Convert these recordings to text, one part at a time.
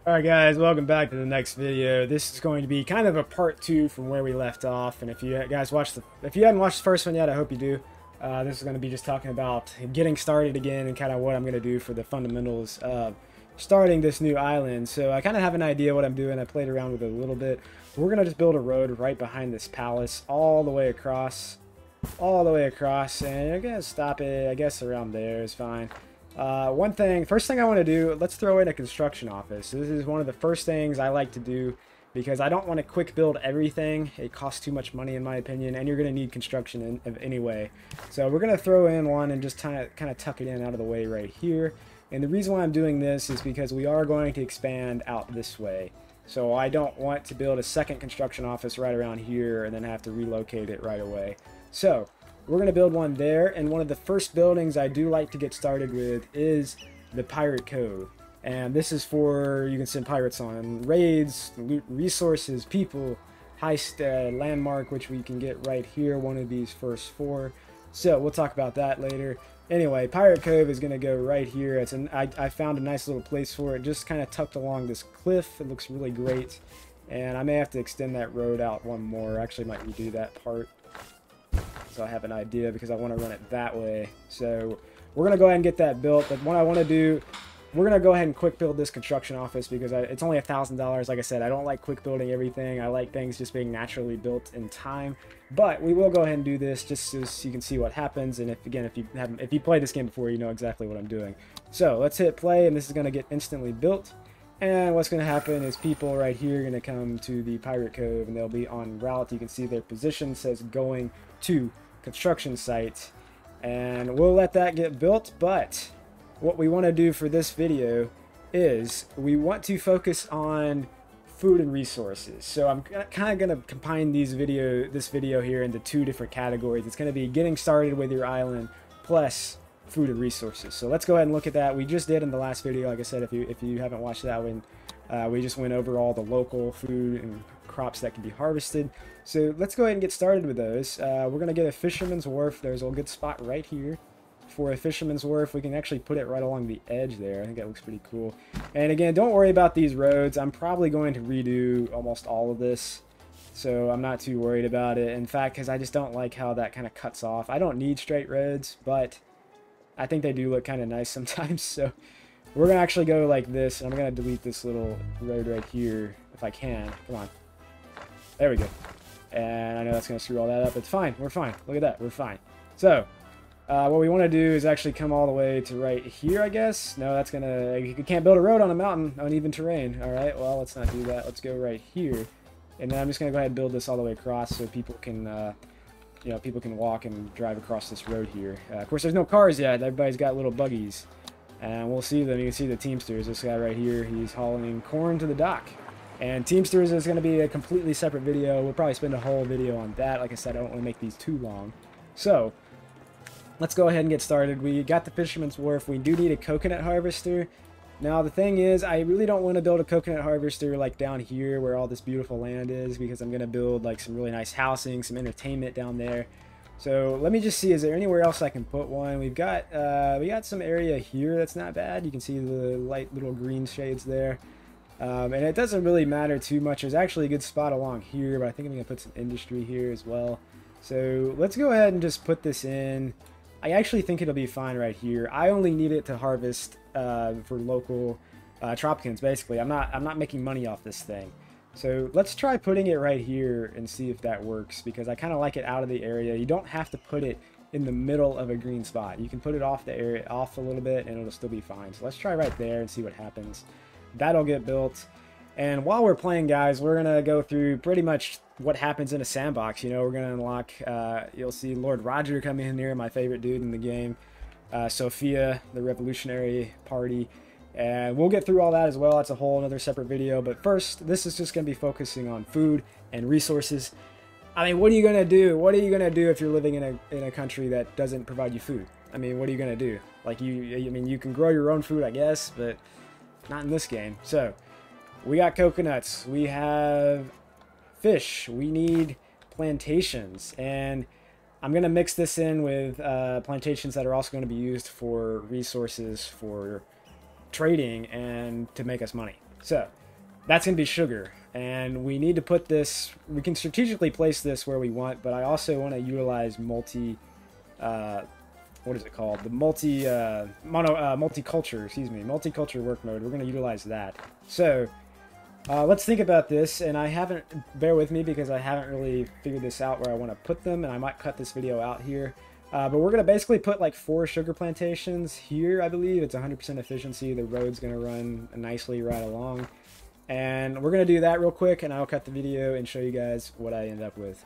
Alright guys, welcome back to the next video. This is going to be kind of a part 2 from where we left off, and if you guys if you haven't watched the first one yet, I hope you do. This is going to be just talking about getting started again and kind of what I'm going to do for the fundamentals of starting this new island. So I kind of have an idea what I'm doing. I played around with it a little bit. We're going to just build a road right behind this palace all the way across, and you're going to stop it, I guess around there is fine. First thing I want to do, let's throw in a construction office. This is one of the first things I like to do because I don't want to quick build everything. It costs too much money in my opinion, and you're going to need construction anyway. So we're going to throw in one and just kind of tuck it in out of the way right here. And the reason why I'm doing this is because we are going to expand out this way. So I don't want to build a second construction office right around here and then have to relocate it right away. So we're going to build one there, and one of the first buildings I do like to get started with is the Pirate Cove. And this is for, you can send pirates on raids, loot resources, people, heist landmark, which we can get right here, one of these first 4. So we'll talk about that later. Anyway, Pirate Cove is going to go right here. I found a nice little place for it, just kind of tucked along this cliff. It looks really great. And I may have to extend that road out one more. Actually, might redo that part, so I have an idea because I want to run it that way. So we're going to go ahead and get that built. But what I want to do, we're going to go ahead and quick build this construction office because it's only $1,000. Like I said, I don't like quick building everything. I like things just being naturally built in time. But we will go ahead and do this just so you can see what happens. And if you played this game before, you know exactly what I'm doing. So let's hit play, and this is going to get instantly built. And what's going to happen is people right here are going to come to the Pirate Cove, and they'll be on route. You can see their position says going to construction site, and we'll let that get built. But what we want to do for this video is we want to focus on food and resources. So I'm kind of going to combine this video here into 2 different categories. It's going to be getting started with your island plus food and resources. So let's go ahead and look at that. We just did in the last video, like I said, if you haven't watched that one, we just went over all the local food and crops that can be harvested. So let's go ahead and get started with those. We're going to get a fisherman's wharf. There's a good spot right here for a fisherman's wharf. We can actually put it right along the edge there. I think that looks pretty cool. And again, don't worry about these roads. I'm probably going to redo almost all of this, so I'm not too worried about it. In fact, because I just don't like how that kind of cuts off. I don't need straight roads, but I think they do look kind of nice sometimes. So we're going to actually go like this, and I'm going to delete this little road right here if I can. Come on. There we go. And I know that's going to screw all that up. It's fine. We're fine. Look at that. We're fine. So what we want to do is actually come all the way to right here, I guess. No, that's going to... You can't build a road on a mountain, uneven terrain. All right, well, let's not do that. Let's go right here. And then I'm just going to go ahead and build this all the way across so people can... people can walk and drive across this road here. Of course, there's no cars yet. Everybody's got little buggies. And we'll see them. You can see the Teamsters. This guy right here, he's hauling corn to the dock. And Teamsters is going to be a completely separate video. We'll probably spend a whole video on that. Like I said, I don't want to make these too long. So let's go ahead and get started. We got the Fisherman's Wharf. We do need a coconut harvester. Now, the thing is, I really don't want to build a coconut harvester like down here where all this beautiful land is, because I'm going to build like some really nice housing, some entertainment down there. So let me just see, is there anywhere else I can put one? We got some area here that's not bad. You can see the light little green shades there. And it doesn't really matter too much. There's actually a good spot along here, but I think I'm going to put some industry here as well. So let's go ahead and just put this in. I actually think it'll be fine right here. I only need it to harvest for local Tropicans, basically. I'm not making money off this thing. So let's try putting it right here and see if that works, because I kind of like it out of the area. You don't have to put it in the middle of a green spot. You can put it off the area, off a little bit, and it'll still be fine. So let's try right there and see what happens. That'll get built. And while we're playing, guys, we're going to go through pretty much what happens in a sandbox. You know, we're going to unlock, you'll see Lord Roger come in here, my favorite dude in the game. Sophia, the Revolutionary Party. And we'll get through all that as well. That's a whole other separate video. But first, this is just going to be focusing on food and resources. I mean, what are you going to do? What are you going to do if you're living in a country that doesn't provide you food? I mean, what are you going to do? Like, you can grow your own food, I guess, but not in this game. So we got coconuts, we have fish, we need plantations, and I'm going to mix this in with plantations that are also going to be used for resources for trading and to make us money. So that's going to be sugar. And we need to put this, we can strategically place this where we want, but I also want to utilize what is it called? The multiculture, excuse me, multicultural work mode. We're going to utilize that. So let's think about this, and I haven't, bear with me because I haven't really figured this out where I want to put them, and I might cut this video out here. But we're going to basically put like 4 sugar plantations here, I believe. It's 100% efficiency. The road's going to run nicely right along. And we're going to do that real quick, and I'll cut the video and show you guys what I end up with.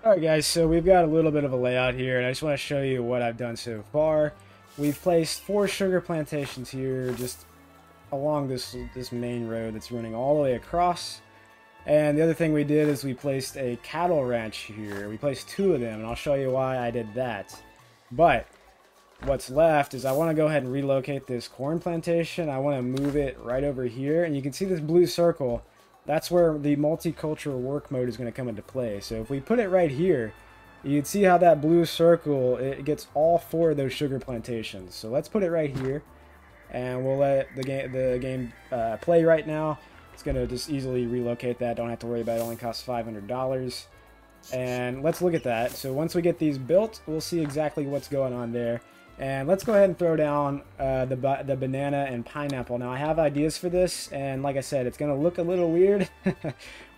Alright guys, so we've got a little bit of a layout here, and I just want to show you what I've done so far. We've placed 4 sugar plantations here, just along this main road that's running all the way across. And the other thing we did is we placed a cattle ranch here. We placed 2 of them, and I'll show you why I did that. But what's left is I want to go ahead and relocate this corn plantation. I want to move it right over here, and you can see this blue circle. That's where the multicultural work mode is going to come into play. So if we put it right here, you can see how that blue circle, it gets all 4 of those sugar plantations. So let's put it right here, and we'll let the game play right now. It's going to just easily relocate that. Don't have to worry about it. It only costs $500. And let's look at that. So once we get these built, we'll see exactly what's going on there. And let's go ahead and throw down the banana and pineapple. Now, I have ideas for this, and like I said, it's going to look a little weird,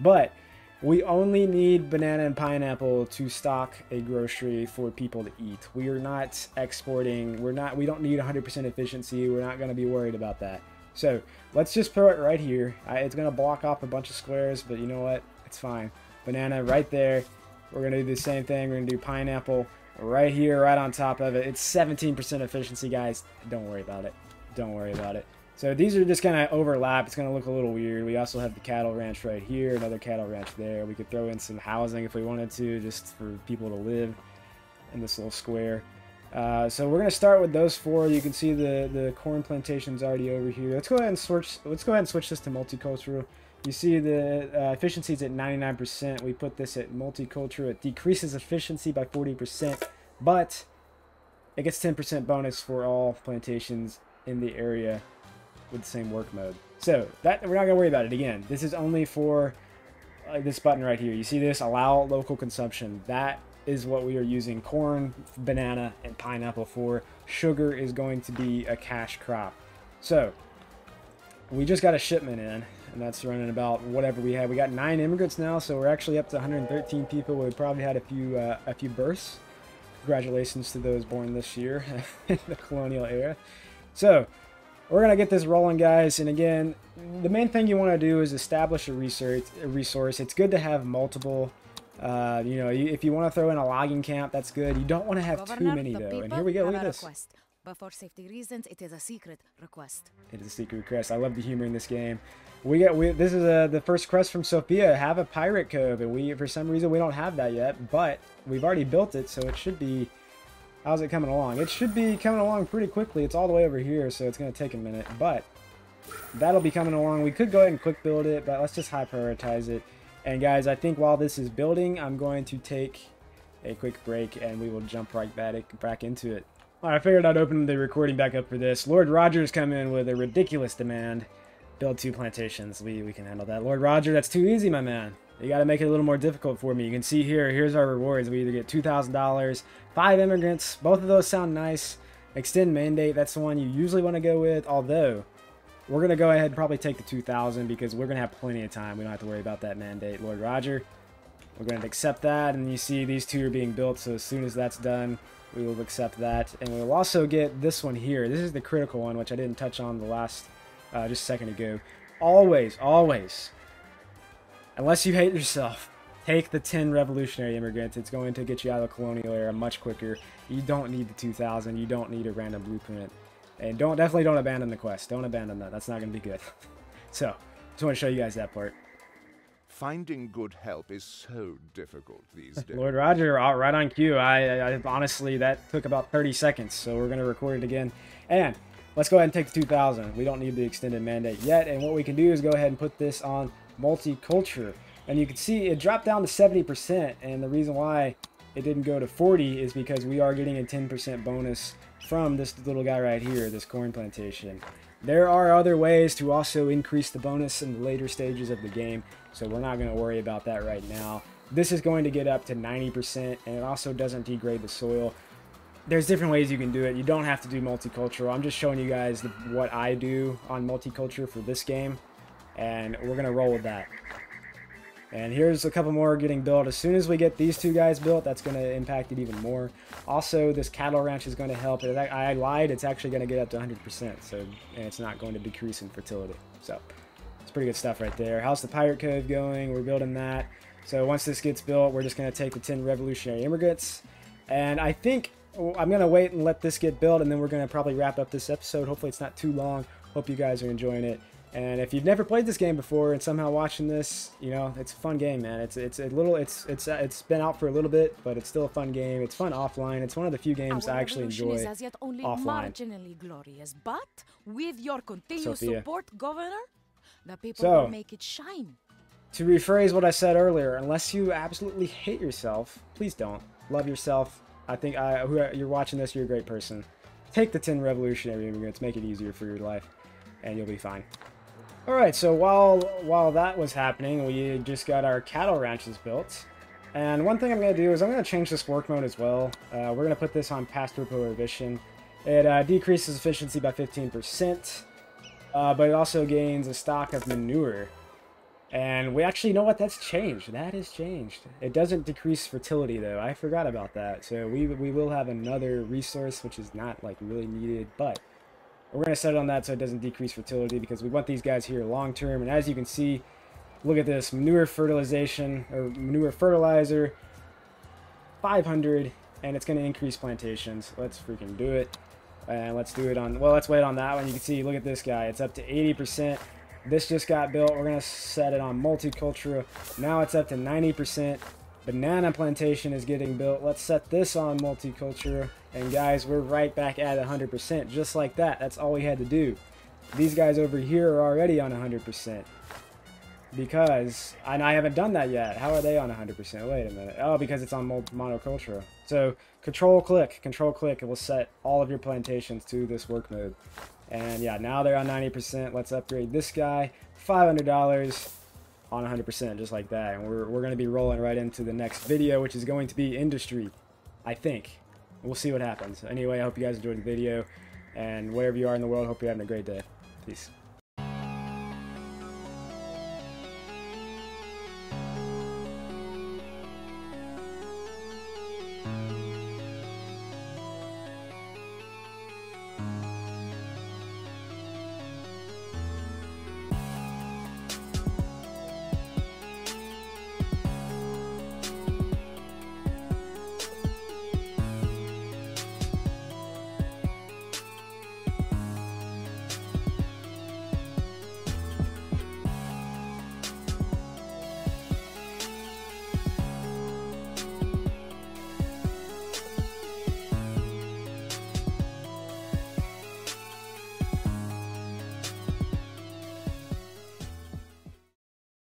but we only need banana and pineapple to stock a grocery for people to eat. We are not exporting. We don't need 100% efficiency. We're not going to be worried about that. So let's just throw it right here. It's going to block off a bunch of squares, but you know what? It's fine. Banana right there. We're going to do the same thing. We're going to do pineapple right here, right on top of it. It's 17% efficiency, guys. Don't worry about it. Don't worry about it. So these are just going to overlap. It's going to look a little weird. We also have the cattle ranch right here, another cattle ranch there. We could throw in some housing if we wanted to, just for people to live in this little square. So we're going to start with those 4. You can see the corn plantations already over here. Let's go ahead and switch this to multicultural. You see the efficiency is at 99%. We put this at multicultural. It decreases efficiency by 40%, but it gets 10% bonus for all plantations in the area with the same work mode. So that we're not going to worry about it again. This is only for this button right here. You see this? Allow local consumption. That is what we are using corn, banana, and pineapple for. Sugar is going to be a cash crop. So we just got a shipment in, and that's running about whatever we had. We got 9 immigrants now, so we're actually up to 113 people. We probably had a few births. Congratulations to those born this year in the Colonial era. So we're gonna get this rolling, guys. And again, the main thing you want to do is establish a resource. It's good to have multiple. You know, if you want to throw in a logging camp, that's good. You don't want to have too many though. And here we go. Look at this. But for safety reasons, it is a secret request. It is a secret request. I love the humor in this game. This is the first request from Sophia. Have a pirate cove, and for some reason we don't have that yet, but we've already built it, so it should be. How's it coming along? It should be coming along pretty quickly. It's all the way over here, so it's going to take a minute, but that'll be coming along. We could go ahead and quick build it, but let's just high prioritize it. And guys, I think while this is building, I'm going to take a quick break, and we will jump right back into it. I figured I'd open the recording back up for this. Lord Roger's come in with a ridiculous demand. Build 2 plantations. We can handle that. Lord Roger, that's too easy, my man. You got to make it a little more difficult for me. You can see here's our rewards. We either get $2,000, 5 immigrants. Both of those sound nice. Extend mandate, that's the one you usually want to go with. Although, we're going to go ahead and probably take the 2,000 because we're going to have plenty of time. We don't have to worry about that mandate. Lord Roger, we're going to accept that. And you see these 2 are being built, so as soon as that's done, we will accept that. And we'll also get this one here. This is the critical one, which I didn't touch on the last, just a second ago. Always, unless you hate yourself, take the 10 revolutionary immigrants. It's going to get you out of the colonial era much quicker. You don't need the 2,000. You don't need a random blueprint. And definitely don't abandon the quest. Don't abandon that. That's not going to be good. So, just want to show you guys that part. Finding good help is so difficult these days. Lord Roger, right on cue. I honestly, that took about 30 seconds, so we're going to record it again. And let's go ahead and take the 2,000. We don't need the extended mandate yet, and what we can do is go ahead and put this on multicultural. And you can see it dropped down to 70%, and the reason why it didn't go to 40 is because we are getting a 10% bonus from this little guy right here, this corn plantation. There are other ways to also increase the bonus in the later stages of the game, so we're not going to worry about that right now. This is going to get up to 90%, and it also doesn't degrade the soil. There's different ways you can do it. You don't have to do multicultural. I'm just showing you guys what I do on multicultural for this game, and we're going to roll with that. And here's a couple more getting built. As soon as we get these two guys built, that's going to impact it even more. Also, this cattle ranch is going to help. I lied. It's actually going to get up to 100%, and it's not going to decrease in fertility. So it's pretty good stuff right there. How's the pirate cove going? We're building that. So once this gets built, we're just going to take the 10 revolutionary immigrants. And I think I'm going to wait and let this get built, and then we're going to probably wrap up this episode. Hopefully it's not too long. Hope you guys are enjoying it. And if you've never played this game before and somehow watching this, you know, it's a fun game, man. It's been out for a little bit, but it's still a fun game. It's fun offline. It's one of the few games I actually enjoy is as yet only offline. marginally glorious, but with your continued Sophia. support, Governor, the people So, will make it shine. To rephrase what I said earlier, unless you absolutely hate yourself, please don't. Love yourself. I think you're watching this, you're a great person. Take the 10 revolutionary immigrants, make it easier for your life, and you'll be fine. Alright, so while that was happening, we just got our cattle ranches built. And one thing I'm going to do is I'm going to change this work mode as well. We're going to put this on pasture prohibition. It decreases efficiency by 15%, but it also gains a stock of manure. And we actually know what that's changed. That has changed. It doesn't decrease fertility though. I forgot about that. So we will have another resource which is not like really needed, but we're going to set it on that so it doesn't decrease fertility because we want these guys here long term. And as you can see, look at this manure fertilization or manure fertilizer 500, and it's going to increase plantations. Let's freaking do it. And let's do it on, well, let's wait on that one. You can see, look at this guy. It's up to 80%. This just got built. We're going to set it on multicultural. Now it's up to 90%. Banana plantation is getting built. Let's set this on multicultural. And guys, we're right back at 100%. Just like that. That's all we had to do. These guys over here are already on 100%. Because, and I haven't done that yet. How are they on 100%? Wait a minute. Oh, because it's on monocultural. So, control click, and we'll set all of your plantations to this work mode. And yeah, now they're on 90%. Let's upgrade this guy. $500 on 100%, just like that. And we're going to be rolling right into the next video, which is going to be industry, I think. We'll see what happens. Anyway, I hope you guys enjoyed the video. And wherever you are in the world, hope you're having a great day. Peace.